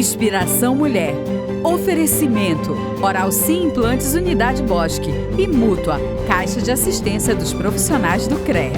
Inspiração Mulher. Oferecimento: Oral Sim Implantes Unidade Bosque e Mútua, Caixa de Assistência dos Profissionais do CREA.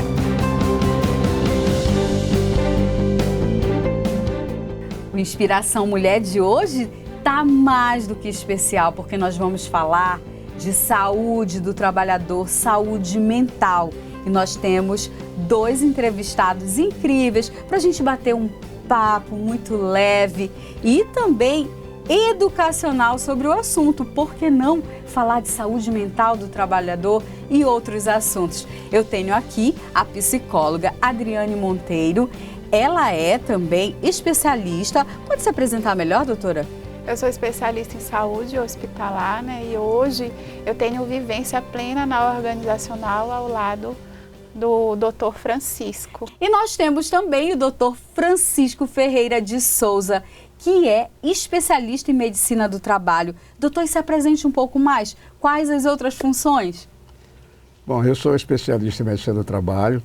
O Inspiração Mulher de hoje tá mais do que especial, porque nós vamos falar de saúde do trabalhador, saúde mental. E nós temos 2 entrevistados incríveis para a gente bater um papo muito leve e também educacional sobre o assunto. Por que não falar de saúde mental do trabalhador e outros assuntos? Eu tenho aqui a psicóloga Adriane Monteiro. Ela é também especialista. Pode se apresentar melhor, doutora? Eu sou especialista em saúde hospitalar, e hoje eu tenho vivência plena na organizacional ao lado do Dr. Francisco. E nós temos também o Dr. Francisco Ferreira de Souza, que é especialista em medicina do trabalho. Doutor, se apresente um pouco mais. Quais as outras funções? Bom, eu sou especialista em medicina do trabalho.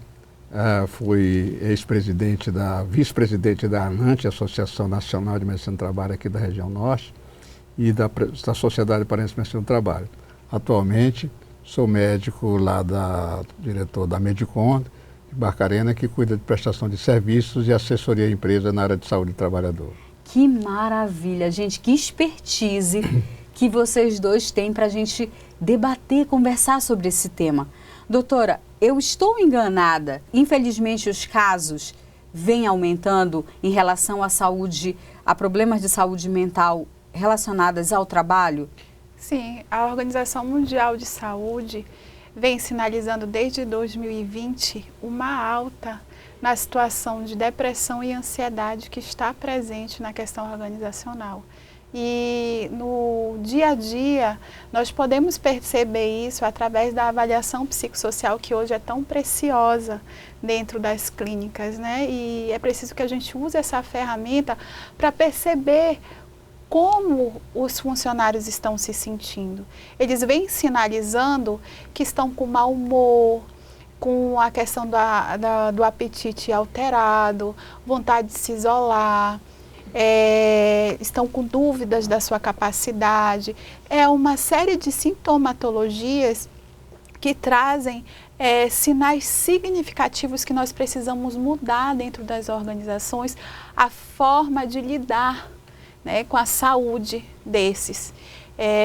Fui vice-presidente da ANANT, Associação Nacional de Medicina do Trabalho aqui da região norte, e da Sociedade Paraense de Medicina do Trabalho. Atualmente, sou médico lá diretor da Medicon, de Barcarena, que cuida de prestação de serviços e assessoria à empresa na área de saúde do trabalhador. Que maravilha, gente, que expertise que vocês dois têm para a gente debater, conversar sobre esse tema. Doutora, eu estou enganada? Infelizmente, os casos vêm aumentando em relação à saúde, a problemas de saúde mental relacionados ao trabalho? Sim, a Organização Mundial de Saúde vem sinalizando desde 2020 uma alta na situação de depressão e ansiedade que está presente na questão organizacional. E no dia a dia, nós podemos perceber isso através da avaliação psicossocial, que hoje é tão preciosa dentro das clínicas, E é preciso que a gente use essa ferramenta para perceber como os funcionários estão se sentindo. Eles vêm sinalizando que estão com mau humor, com a questão do apetite alterado, vontade de se isolar, estão com dúvidas da sua capacidade. É uma série de sintomatologias que trazem sinais significativos que nós precisamos mudar dentro das organizações, a forma de lidar com a saúde desses.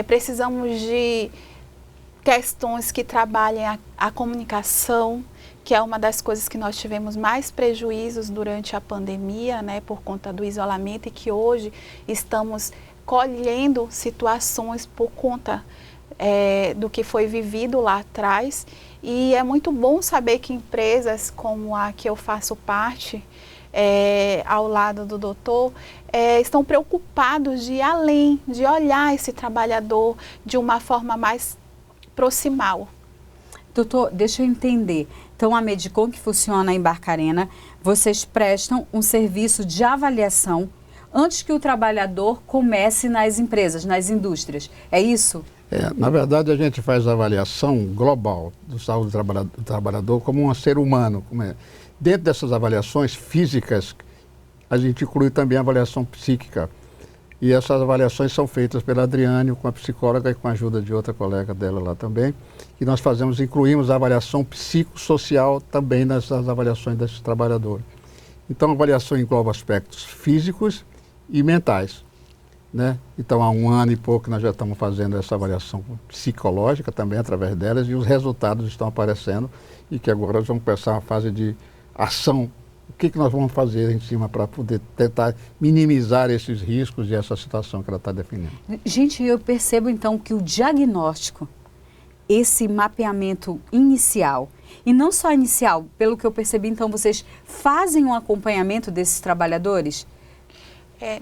Precisamos de questões que trabalhem a comunicação, que é uma das coisas que nós tivemos mais prejuízos durante a pandemia, por conta do isolamento, e que hoje estamos colhendo situações por conta do que foi vivido lá atrás. E é muito bom saber que empresas como a que eu faço parte, ao lado do doutor, estão preocupados de ir além, de olhar esse trabalhador de uma forma mais proximal. Doutor, deixa eu entender. Então, a Medicon, que funciona em Barcarena, vocês prestam um serviço de avaliação antes que o trabalhador comece nas empresas, nas indústrias. É isso? Na verdade, a gente faz a avaliação global do saúde do trabalhador como um ser humano. Dentro dessas avaliações físicas, a gente inclui também a avaliação psíquica. E essas avaliações são feitas pela Adriane, com a psicóloga e com a ajuda de outra colega dela lá também. E nós incluímos a avaliação psicossocial também nessas avaliações desses trabalhadores. Então, a avaliação engloba aspectos físicos e mentais, Então, há 1 ano e pouco nós já estamos fazendo essa avaliação psicológica também através delas, e os resultados estão aparecendo, e que agora nós vamos começar uma fase de ação. O que nós vamos fazer em cima para poder tentar minimizar esses riscos e essa situação que ela está definindo? Gente, eu percebo então que o diagnóstico, esse mapeamento inicial, e não só inicial, pelo que eu percebi, então vocês fazem um acompanhamento desses trabalhadores?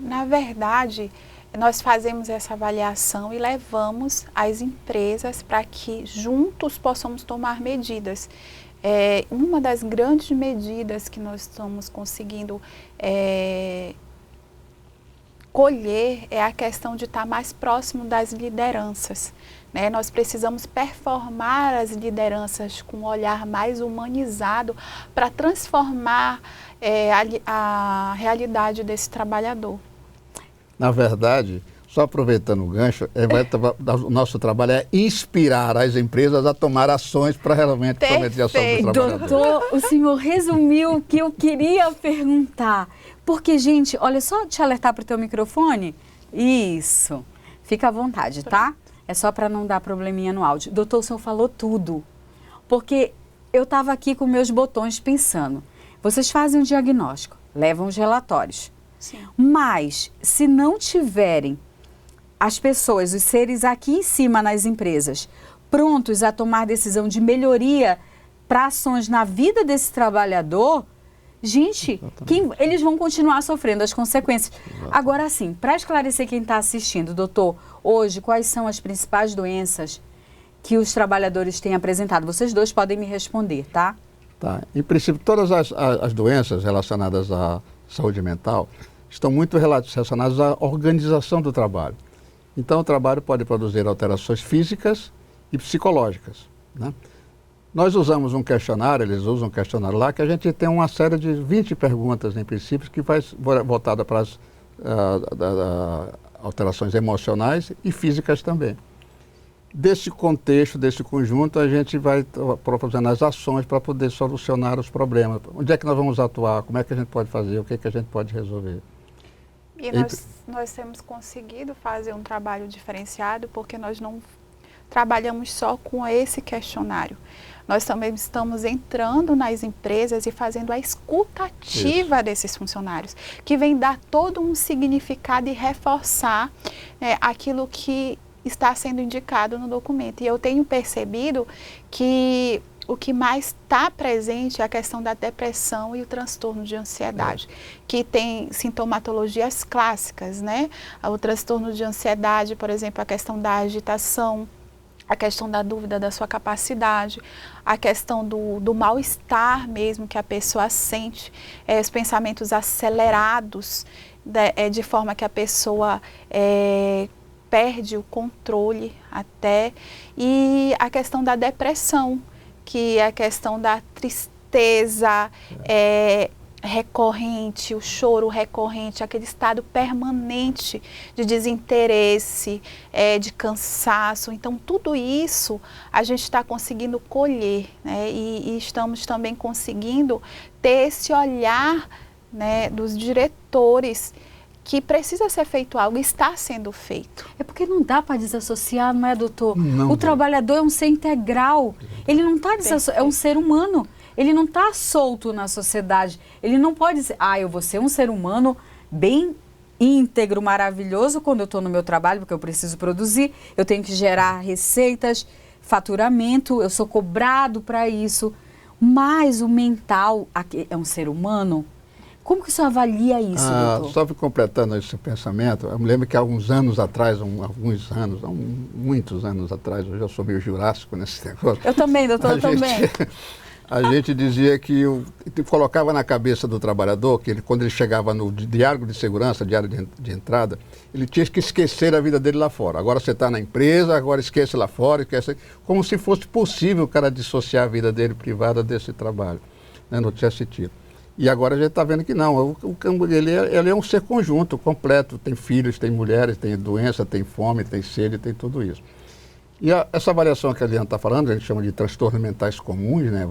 Na verdade, nós fazemos essa avaliação e levamos as empresas para que juntos possamos tomar medidas. Uma das grandes medidas que nós estamos conseguindo colher é a questão de estar mais próximo das lideranças. Nós precisamos performar as lideranças com um olhar mais humanizado para transformar a realidade desse trabalhador. Na verdade, só aproveitando o gancho, o nosso trabalho é inspirar as empresas a tomar ações para realmente prometer a saúde do trabalhador. Doutor, o senhor resumiu o que eu queria perguntar. Porque, gente, olha, só te alertar para o teu microfone. Isso. Fica à vontade, tá? É só para não dar probleminha no áudio. Doutor, o senhor falou tudo. Porque eu estava aqui com meus botões pensando. Vocês fazem um diagnóstico, levam os relatórios. Sim. Mas, se não tiverem as pessoas, os seres aqui em cima nas empresas, prontos a tomar decisão de melhoria para ações na vida desse trabalhador, gente, eles vão continuar sofrendo as consequências. Exatamente. Agora sim, para esclarecer quem está assistindo, doutor, hoje quais são as principais doenças que os trabalhadores têm apresentado? Vocês dois podem me responder, tá? Tá. Em princípio, todas as doenças relacionadas à saúde mental estão muito relacionadas à organização do trabalho. Então, o trabalho pode produzir alterações físicas e psicológicas, né? Nós usamos um questionário, eles usam um questionário lá, que a gente tem uma série de 20 perguntas, em princípio, que vai voltada para as alterações emocionais e físicas também. Desse contexto, desse conjunto, a gente vai proporcionando as ações para poder solucionar os problemas. Onde é que nós vamos atuar? Como é que a gente pode fazer? O que é que a gente pode resolver? E nós temos conseguido fazer um trabalho diferenciado porque nós não trabalhamos só com esse questionário. Nós também estamos entrando nas empresas e fazendo a escuta ativa desses funcionários, que vem dar todo um significado e reforçar aquilo que está sendo indicado no documento. E eu tenho percebido que o que mais está presente é a questão da depressão e o transtorno de ansiedade, que tem sintomatologias clássicas, né? O transtorno de ansiedade, por exemplo, a questão da agitação, a questão da dúvida da sua capacidade, a questão do mal-estar mesmo que a pessoa sente, os pensamentos acelerados, de forma que a pessoa perde o controle até, e a questão da depressão, que é a questão da tristeza recorrente, o choro recorrente, aquele estado permanente de desinteresse, de cansaço. Então, tudo isso a gente está conseguindo colher, né? E estamos também conseguindo ter esse olhar, né, dos diretores, que precisa ser feito algo, está sendo feito. É porque não dá para desassociar, não é, doutor? Não, o trabalhador é um ser integral, ele não está desassociado, é um ser humano, ele não está solto na sociedade, ele não pode dizer, eu vou ser um ser humano bem íntegro, maravilhoso quando eu estou no meu trabalho, porque eu preciso produzir, eu tenho que gerar receitas, faturamento, eu sou cobrado para isso, mas o mental é um ser humano. Como que o senhor avalia isso, doutor? Só completando esse pensamento, eu me lembro que há alguns anos atrás, muitos anos atrás, eu já sou meio jurássico nesse negócio. Eu também, doutor, eu também. A gente dizia que colocava na cabeça do trabalhador que quando ele chegava no diário de segurança, diário de entrada, ele tinha que esquecer a vida dele lá fora. Agora você está na empresa, agora esquece lá fora, como se fosse possível o cara dissociar a vida dele privada desse trabalho, né? Não tinha sentido. E agora a gente está vendo que não, ele é um ser conjunto, completo, tem filhos, tem mulheres, tem doença, tem fome, tem sede, tem tudo isso. E essa avaliação que a Eliana está falando, a gente chama de transtornos mentais comuns, né?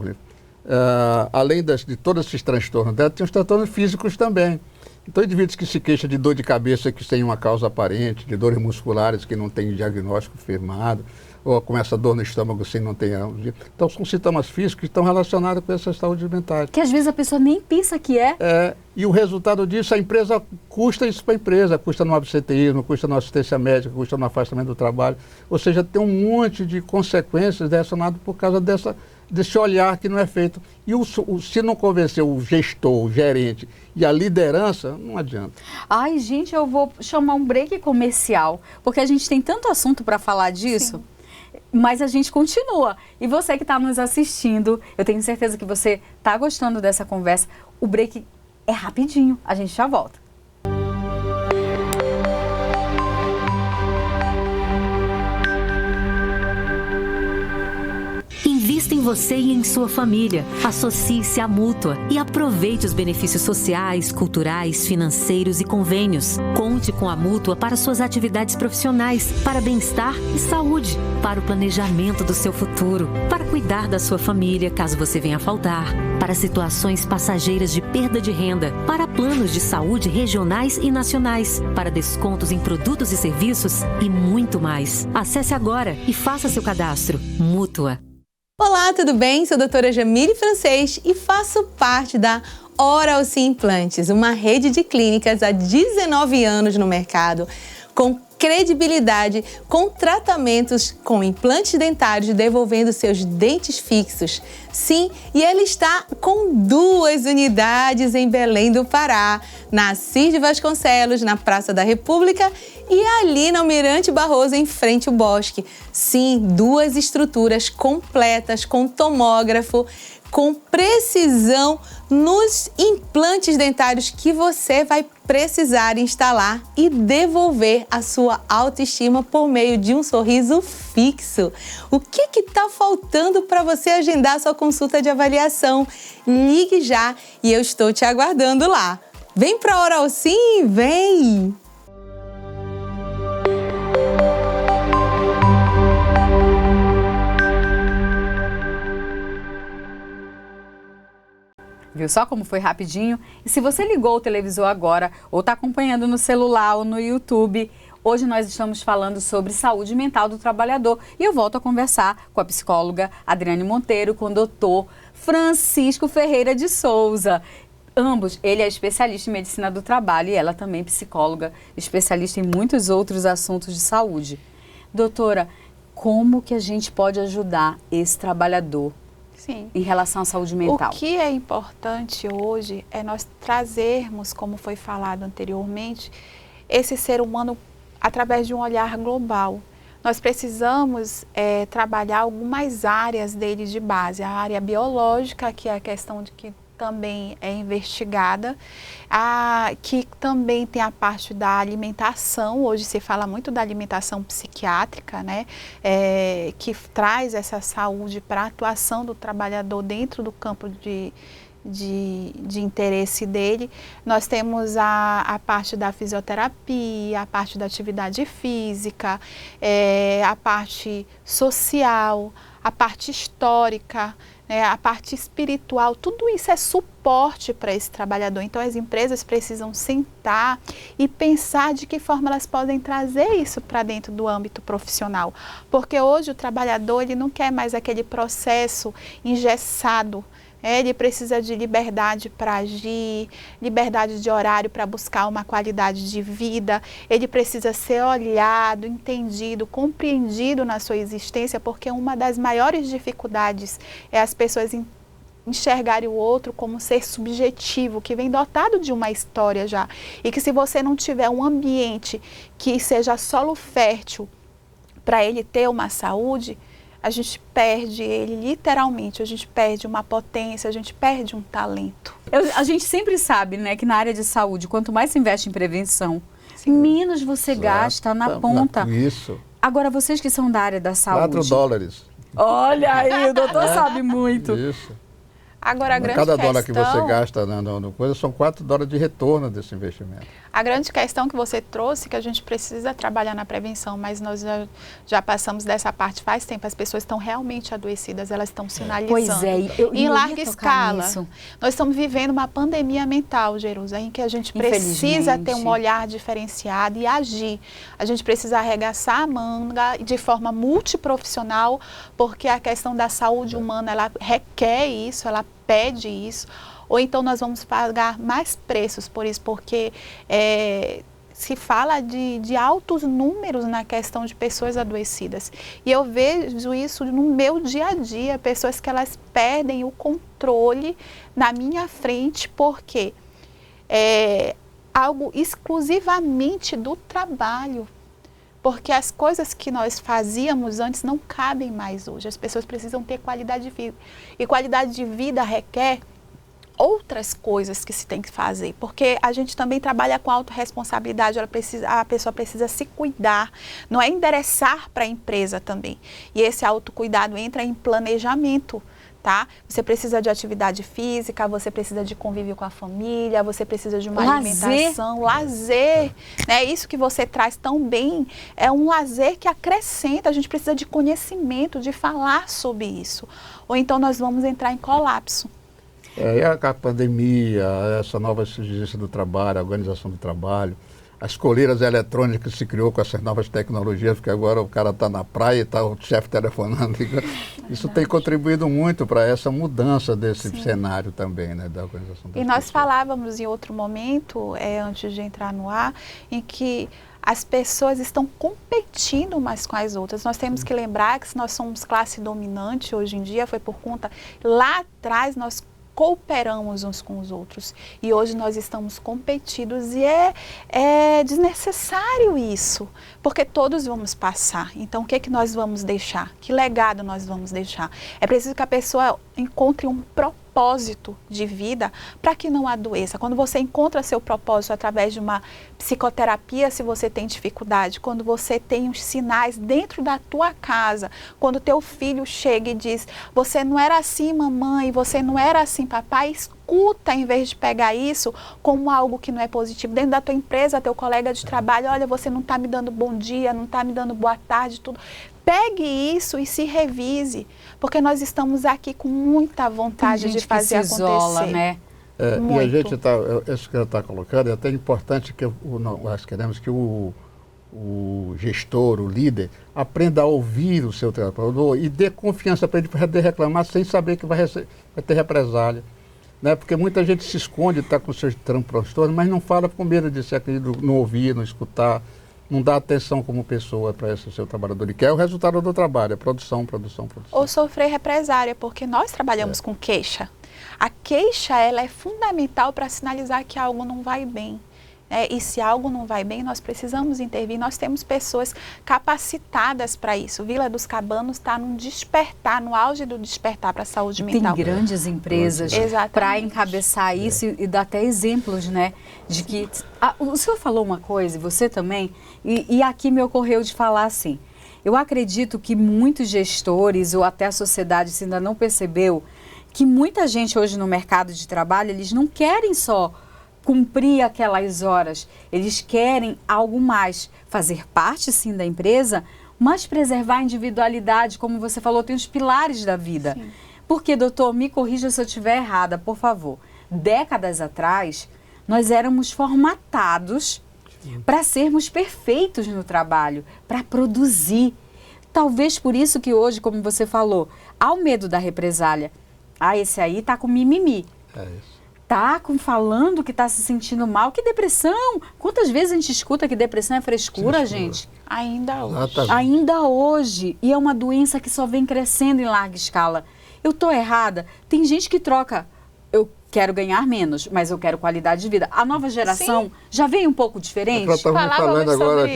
Além de todos esses transtornos dela, tem os transtornos físicos também. Então, indivíduos que se queixam de dor de cabeça que sem uma causa aparente, de dores musculares que não tem diagnóstico firmado, ou começa dor no estômago sem não ter... Então, são sintomas físicos que estão relacionados com essa saúde mental. Que às vezes a pessoa nem pensa que é. E o resultado disso, a empresa custa isso para a empresa, custa no absenteísmo, custa na assistência médica, custa no afastamento do trabalho. Ou seja, tem um monte de consequências relacionadas por causa desse olhar que não é feito. E se não convencer o gestor, o gerente e a liderança, não adianta. Ai, gente, eu vou chamar um break comercial, porque a gente tem tanto assunto para falar disso. Sim. Mas a gente continua. E você que está nos assistindo, eu tenho certeza que você está gostando dessa conversa. O break é rapidinho, a gente já volta. Invista em você e em sua família. Associe-se à Mútua e aproveite os benefícios sociais, culturais, financeiros e convênios. Conte com a Mútua para suas atividades profissionais, para bem-estar e saúde, para o planejamento do seu futuro, para cuidar da sua família caso você venha a faltar, para situações passageiras de perda de renda, para planos de saúde regionais e nacionais, para descontos em produtos e serviços e muito mais. Acesse agora e faça seu cadastro. Mútua. Olá, tudo bem? Sou a doutora Jamile Francês e faço parte da Oral Sim Implantes, uma rede de clínicas há 19 anos no mercado, com credibilidade, com tratamentos com implantes dentários, devolvendo seus dentes fixos. Sim, e ele está com 2 unidades em Belém do Pará, na Assis de Vasconcelos, na Praça da República, e ali no Almirante Barroso, em frente ao Bosque. Sim, 2 estruturas completas, com tomógrafo, com precisão nos implantes dentários que você vai precisar instalar e devolver a sua autoestima por meio de um sorriso fixo. O que está faltando para você agendar sua consulta de avaliação? Ligue já e eu estou te aguardando lá. Vem para a Oral Sim, vem! Viu só como foi rapidinho? E se você ligou o televisor agora ou está acompanhando no celular ou no YouTube, hoje nós estamos falando sobre saúde mental do trabalhador. E eu volto a conversar com a psicóloga Adriane Monteiro, com o doutor Francisco Ferreira de Souza. Ambos, ele é especialista em medicina do trabalho e ela também psicóloga, especialista em muitos outros assuntos de saúde. Doutora, como que a gente pode ajudar esse trabalhador? Sim. Em relação à saúde mental? O que é importante hoje é nós trazermos, como foi falado anteriormente, esse ser humano através de um olhar global. Nós precisamos trabalhar algumas áreas dele de base. A área biológica, que é a questão de que também é investigada, que também tem a parte da alimentação. Hoje se fala muito da alimentação psiquiátrica, né? Que traz essa saúde para a atuação do trabalhador dentro do campo de interesse dele. Nós temos a parte da fisioterapia, a parte da atividade física, a parte social, a parte histórica, a parte espiritual. Tudo isso é suporte para esse trabalhador. Então as empresas precisam sentar e pensar de que forma elas podem trazer isso para dentro do âmbito profissional. Porque hoje o trabalhador ele não quer mais aquele processo engessado. Ele precisa de liberdade para agir, liberdade de horário para buscar uma qualidade de vida. Ele precisa ser olhado, entendido, compreendido na sua existência, porque uma das maiores dificuldades é as pessoas enxergarem o outro como um ser subjetivo, que vem dotado de uma história já. E que se você não tiver um ambiente que seja solo fértil para ele ter uma saúde, a gente perde ele literalmente, a gente perde uma potência, a gente perde um talento. A gente sempre sabe, né, que na área de saúde, quanto mais se investe em prevenção, menos você gasta na ponta. Isso. Agora, vocês que são da área da saúde... $4. Olha aí, o doutor sabe muito. Isso. Agora, a grande Cada questão, dólar que você gasta na coisa, são $4 de retorno desse investimento. A grande questão que você trouxe, que a gente precisa trabalhar na prevenção, mas nós já passamos dessa parte faz tempo, as pessoas estão realmente adoecidas, elas estão sinalizando. Pois é, em larga escala. Nós estamos vivendo uma pandemia mental, Jerusa, em que a gente precisa ter um olhar diferenciado e agir. A gente precisa arregaçar a manga de forma multiprofissional, porque a questão da saúde humana, ela requer isso, ela pede isso. Ou então nós vamos pagar mais preços por isso, porque se fala de altos números na questão de pessoas adoecidas. E eu vejo isso no meu dia a dia, pessoas que elas perdem o controle na minha frente, porque é algo exclusivamente do trabalho. Porque as coisas que nós fazíamos antes não cabem mais hoje. As pessoas precisam ter qualidade de vida. E qualidade de vida requer outras coisas que se tem que fazer, porque a gente também trabalha com autorresponsabilidade, a pessoa precisa se cuidar, não é endereçar para a empresa também. E esse autocuidado entra em planejamento, tá? Você precisa de atividade física, você precisa de convívio com a família, você precisa de uma alimentação, lazer, né? Isso que você traz tão bem é um lazer que acrescenta, a gente precisa de conhecimento, de falar sobre isso. Ou então nós vamos entrar em colapso. A pandemia, essa nova exigência do trabalho, a organização do trabalho, as coleiras eletrônicas que se criou com essas novas tecnologias, porque agora o cara está na praia e está o chefe telefonando. Isso tem contribuído muito para essa mudança desse cenário também, né, da organização das pessoas. Nós falávamos em outro momento, antes de entrar no ar, em que as pessoas estão competindo umas com as outras. Nós temos que lembrar que se nós somos classe dominante hoje em dia, foi por conta, lá atrás nós cooperamos uns com os outros e hoje nós estamos competidos e é desnecessário isso, porque todos vamos passar. Então o que é que nós vamos deixar? Que legado nós vamos deixar? É preciso que a pessoa encontre um propósito de vida para que não adoeça. Quando você encontra seu propósito através de uma psicoterapia, se você tem dificuldade, quando você tem os sinais dentro da tua casa, quando teu filho chega e diz, você não era assim, mamãe, você não era assim, papai, escuta em vez de pegar isso como algo que não é positivo. Dentro da tua empresa, teu colega de trabalho, olha, você não está me dando bom dia, não está me dando boa tarde, tudo. Pegue isso e se revise, porque nós estamos aqui com muita vontade de fazer acontecer. Isola, né? E a gente está, isso que ela está colocando, é até importante que nós queremos que o gestor, o líder, aprenda a ouvir o seu trabalhador e dê confiança para ele poder reclamar sem saber que vai ter represália. Né? Porque muita gente se esconde, está com seus transtornos, mas não fala com medo de ser aquele, não ouvir, não escutar, não dá atenção como pessoa para esse seu trabalhador. E quer o resultado do trabalho, é produção. Ou sofrer represália, porque nós trabalhamos com queixa. A queixa, ela é fundamental para sinalizar que algo não vai bem. E se algo não vai bem, nós precisamos intervir. Nós temos pessoas capacitadas para isso. Vila dos Cabanos está num despertar, no auge do despertar para a saúde mental. Tem grandes empresas para encabeçar isso e dar até exemplos, né? De que o senhor falou uma coisa, e você também, e aqui me ocorreu de falar assim. Eu acredito que muitos gestores ou até a sociedade se ainda não percebeu que muita gente hoje no mercado de trabalho, eles não querem só cumprir aquelas horas, eles querem algo mais, fazer parte sim da empresa, mas preservar a individualidade, como você falou, tem os pilares da vida. Sim. Porque, doutor, me corrija se eu estiver errada, por favor. Décadas atrás, nós éramos formatados para sermos perfeitos no trabalho, para produzir. Talvez por isso que hoje, como você falou, há o medo da represália. Esse aí tá com mimimi. É isso. Tá falando que tá se sentindo mal. Que depressão! Quantas vezes a gente escuta que depressão é frescura, gente? Ainda hoje. Exatamente. Ainda hoje. E é uma doença que só vem crescendo em larga escala. Eu tô errada? Tem gente que troca. Eu quero ganhar menos, mas eu quero qualidade de vida. A nova geração já veio um pouco diferente? Nós estávamos falando agora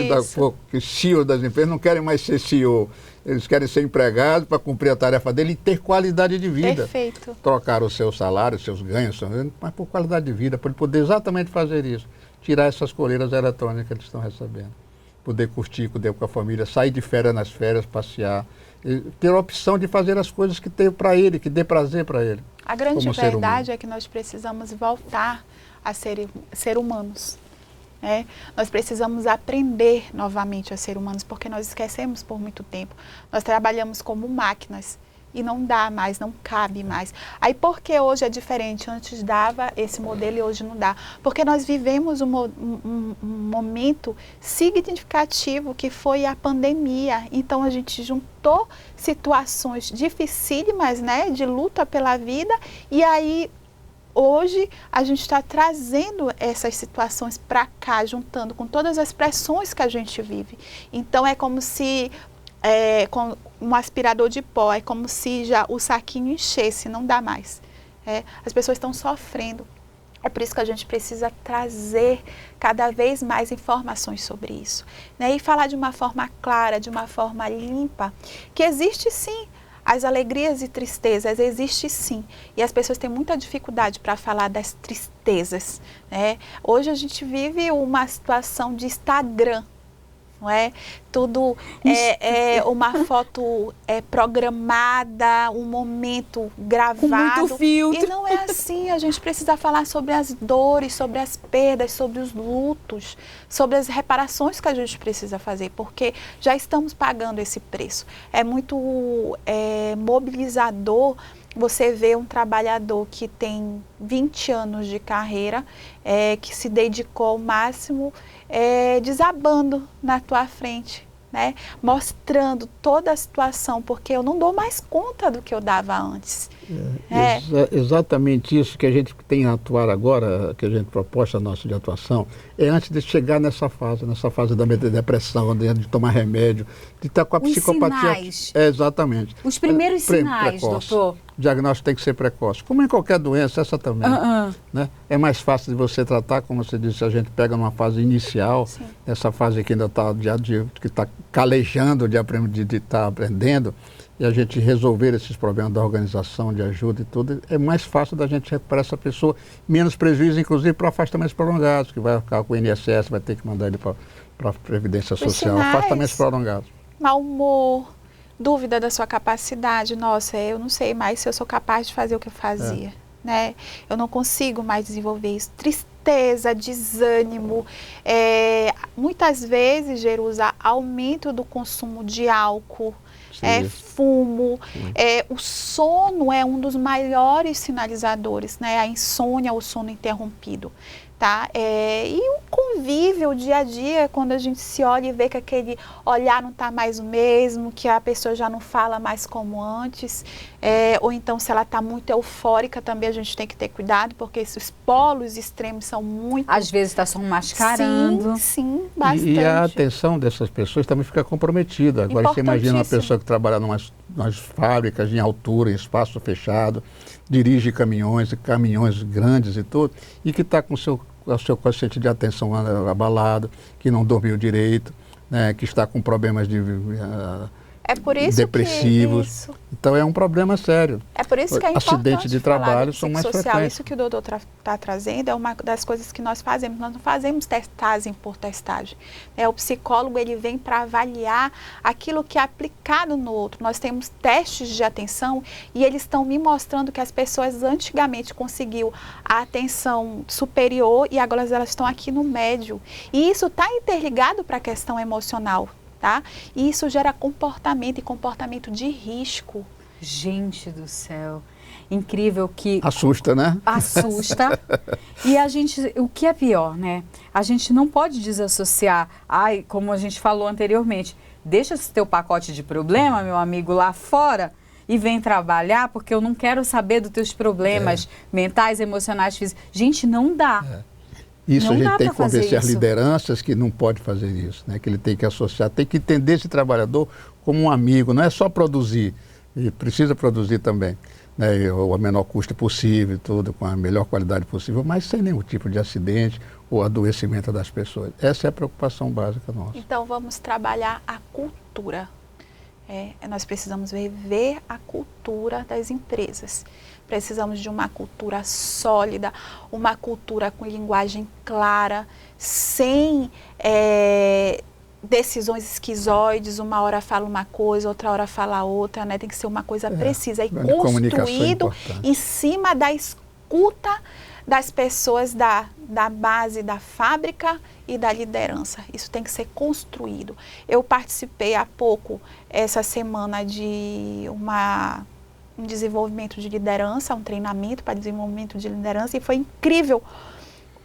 que CEO das empresas não querem mais ser CEO. Eles querem ser empregados para cumprir a tarefa dele e ter qualidade de vida. Perfeito. Trocar o seu salário, os seus ganhos, mas por qualidade de vida, para ele poder exatamente fazer isso. Tirar essas coleiras eletrônicas que eles estão recebendo. Poder curtir com a família, sair de férias nas férias, passear. Ter a opção de fazer as coisas que tem para ele, que dê prazer para ele. A grande verdade é que nós precisamos voltar a ser humanos. Nós precisamos aprender novamente a ser humanos, porque nós esquecemos por muito tempo. Nós trabalhamos como máquinas e não dá mais, não cabe mais. Aí por que hoje é diferente? Antes dava esse modelo e hoje não dá. Porque nós vivemos um momento significativo que foi a pandemia. Então a gente juntou situações dificílimas, de luta pela vida, e aí hoje a gente está trazendo essas situações para cá, juntando com todas as pressões que a gente vive. Então é como se, com um aspirador de pó, é como se já o saquinho enchesse, não dá mais. As pessoas estão sofrendo. É por isso que a gente precisa trazer cada vez mais informações sobre isso. E falar de uma forma clara, de uma forma limpa, que existe sim. As alegrias e tristezas existem sim, e as pessoas têm muita dificuldade para falar das tristezas. Hoje a gente vive uma situação de Instagram, não é? Tudo é uma foto programada, um momento gravado. Com muito filtro. E não é assim, a gente precisa falar sobre as dores, sobre as perdas, sobre os lutos, sobre as reparações que a gente precisa fazer, porque já estamos pagando esse preço. É muito mobilizador você vê um trabalhador que tem 20 anos de carreira, que se dedicou ao máximo, desabando na tua frente, né? Mostrando toda a situação, porque eu não dou mais conta do que eu dava antes. Exatamente isso que a gente tem a atuar agora, que a gente proposta nossa de atuação, é antes de chegar nessa fase da depressão, de tomar remédio, de estar com a psicopatia. Sinais. Exatamente. Os primeiros sinais, precoce. doutor. O diagnóstico tem que ser precoce. Como em qualquer doença, essa também. Né? É mais fácil de você tratar, como você disse, a gente pega numa fase inicial, Sim. essa fase que ainda está que está calejando de estar aprendendo, e a gente resolver esses problemas da organização, de ajuda e tudo, é mais fácil da gente recuperar essa pessoa, menos prejuízo, inclusive, para afastamentos prolongados, que vai ficar com o INSS, vai ter que mandar ele para a Previdência Social. Afastamentos prolongados. Mau humor, dúvida da sua capacidade. Nossa, eu não sei mais se eu sou capaz de fazer o que eu fazia. Né? Eu não consigo mais desenvolver isso. Tristeza, desânimo. Muitas vezes, Jerusa, aumento do consumo de álcool, fumo. O sono é um dos maiores sinalizadores, né? A insônia, o sono interrompido. Tá? E o convívio, o dia a dia, quando a gente se olha e vê que aquele olhar não está mais o mesmo, que a pessoa já não fala mais como antes, ou então se ela está muito eufórica também a gente tem que ter cuidado, porque esses polos extremos são muito... Às vezes está só mascarando. Sim, bastante. E a atenção dessas pessoas também fica comprometida. Agora você imagina uma pessoa que trabalha nas fábricas, em altura, em espaço fechado, dirige caminhões grandes e tudo, e que está com o seu quociente de atenção abalado, que não dormiu direito, né, que está com problemas depressivos. Então é um problema sério. É por isso que é importante acidentes de trabalho são mais frequentes. Isso que o doutor está trazendo é uma das coisas que nós fazemos. Nós não fazemos testagem por testagem. O psicólogo ele vem para avaliar aquilo que é aplicado no outro. Nós temos testes de atenção e eles estão me mostrando que as pessoas antigamente conseguiam a atenção superior e agora elas estão aqui no médio. E isso está interligado para a questão emocional. Tá? E isso gera comportamento e comportamento de risco. Gente do céu, incrível que... Assusta, né? Assusta. E o que é pior, né? A gente não pode desassociar, como a gente falou anteriormente, deixa esse teu pacote de problema, meu amigo, lá fora e vem trabalhar porque eu não quero saber dos teus problemas mentais, emocionais, físicos. Gente, não dá. Isso não a gente tem que convencer as isso. lideranças que não pode fazer isso, né? Que ele tem que associar, tem que entender esse trabalhador como um amigo, não é só produzir, ele precisa produzir também, né? O menor custo possível, tudo com a melhor qualidade possível, mas sem nenhum tipo de acidente ou adoecimento das pessoas. Essa é a preocupação básica nossa. Então vamos trabalhar a cultura. Nós precisamos rever a cultura das empresas. Precisamos de uma cultura sólida, uma cultura com linguagem clara, sem decisões esquizoides, uma hora fala uma coisa, outra hora fala outra, né? Tem que ser uma coisa precisa e construído em cima da escuta das pessoas da base da fábrica e da liderança. Isso tem que ser construído. Eu participei há pouco, essa semana, de um desenvolvimento de liderança, um treinamento para desenvolvimento de liderança, e foi incrível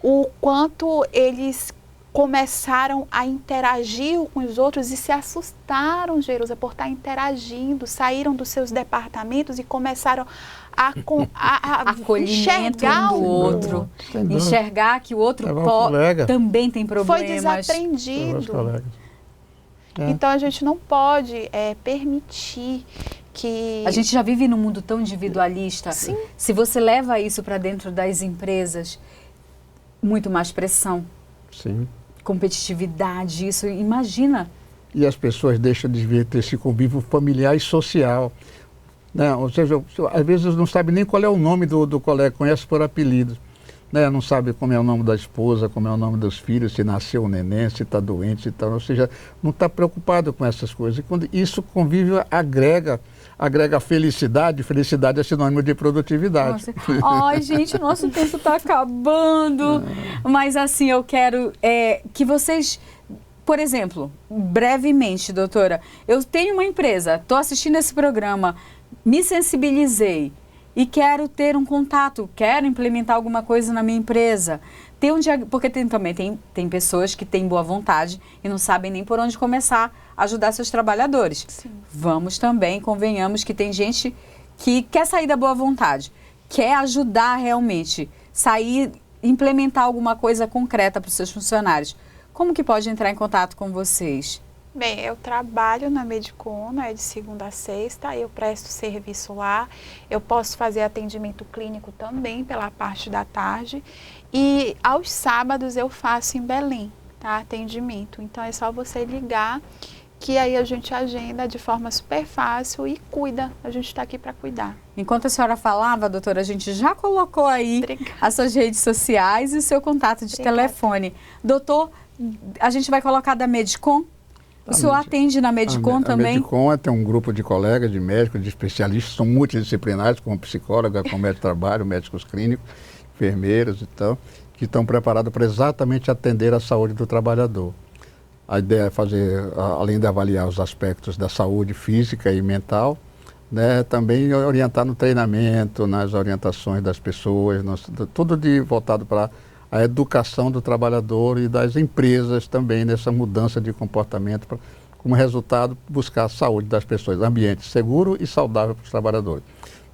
o quanto eles começaram a interagir com os outros e se assustaram, Jerusa, por estar interagindo, saíram dos seus departamentos e começaram a enxergar um do outro, enxergar que o outro também tem problemas. Foi desaprendido. Então a gente não pode permitir que... A gente já vive num mundo tão individualista. Sim. Se você leva isso para dentro das empresas, muito mais pressão. Sim. Competitividade, isso, imagina. E as pessoas deixam de ter esse convívio familiar e social. Né? Ou seja, às vezes não sabe nem qual é o nome do colega, conhece por apelido. né? Não sabe como é o nome da esposa, como é o nome dos filhos, se nasceu um neném, se está doente, se tá, ou seja, não está preocupado com essas coisas. E quando isso convívio agrega felicidade, felicidade é sinônimo de produtividade. Nossa. Ai, gente, o nosso tempo está acabando. Mas assim, eu quero que vocês, por exemplo, brevemente, doutora, eu tenho uma empresa, estou assistindo esse programa, me sensibilizei e quero ter um contato, quero implementar alguma coisa na minha empresa. Porque tem pessoas que têm boa vontade e não sabem nem por onde começar a ajudar seus trabalhadores. Sim. Vamos também, convenhamos que tem gente que quer sair da boa vontade, quer ajudar realmente, implementar alguma coisa concreta para os seus funcionários. Como que pode entrar em contato com vocês? Bem, eu trabalho na Medicon, né, de segunda a sexta, eu presto serviço lá, eu posso fazer atendimento clínico também pela parte da tarde e aos sábados eu faço em Belém, tá, atendimento. Então é só você ligar que aí a gente agenda de forma super fácil e cuida, a gente está aqui para cuidar. Enquanto a senhora falava, doutora, a gente já colocou aí as suas redes sociais e o seu contato de telefone. Doutor, a gente vai colocar da Medicon? O senhor atende na Medicon também? A Medicon tem um grupo de colegas, de médicos, de especialistas, são multidisciplinares, como psicóloga, como médico de trabalho, médicos clínicos, enfermeiros e tal, que estão preparados para exatamente atender a saúde do trabalhador. A ideia é fazer, além de avaliar os aspectos da saúde física e mental, né, também orientar no treinamento, nas orientações das pessoas, tudo voltado para a educação do trabalhador e das empresas também nessa mudança de comportamento, pra, como resultado, buscar a saúde das pessoas, ambiente seguro e saudável para os trabalhadores.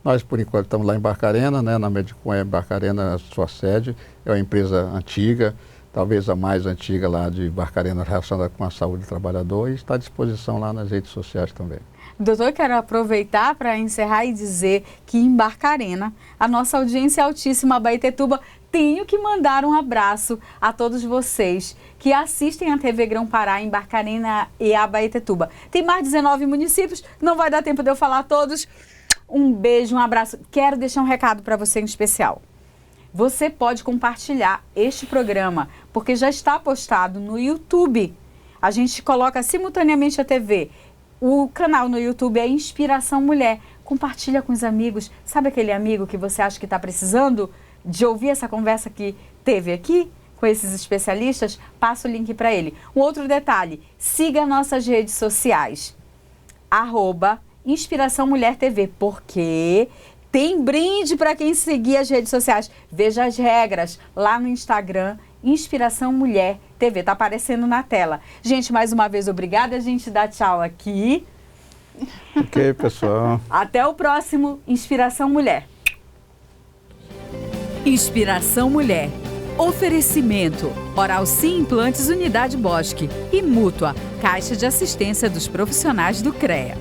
Nós, por enquanto, estamos lá em Barcarena, né, na Medicon Barcarena, a sua sede, é uma empresa antiga, talvez a mais antiga lá de Barcarena relacionada com a saúde do trabalhador e está à disposição lá nas redes sociais também. Doutor, quero aproveitar para encerrar e dizer que em Barcarena, a nossa audiência é altíssima, Abaetetuba. Tenho que mandar um abraço a todos vocês que assistem a TV Grão-Pará em Barcarena e Abaetetuba. Tem mais de 19 municípios, não vai dar tempo de eu falar todos. Um beijo, um abraço. Quero deixar um recado para você em especial. Você pode compartilhar este programa, porque já está postado no YouTube. A gente coloca simultaneamente a TV. O canal no YouTube é Inspiração Mulher. Compartilha com os amigos. Sabe aquele amigo que você acha que está precisando de ouvir essa conversa que teve aqui com esses especialistas? Passa o link para ele. Um outro detalhe, siga nossas redes sociais, @Inspiração Mulher TV, porque tem brinde para quem seguir as redes sociais. Veja as regras lá no Instagram, Inspiração Mulher TV, tá aparecendo na tela. Gente, mais uma vez, obrigada, a gente dá tchau aqui. Ok, pessoal. Até o próximo Inspiração Mulher. Inspiração Mulher. Oferecimento: Oral Sim Implantes Unidade Bosque e Mútua, Caixa de Assistência dos Profissionais do CREA.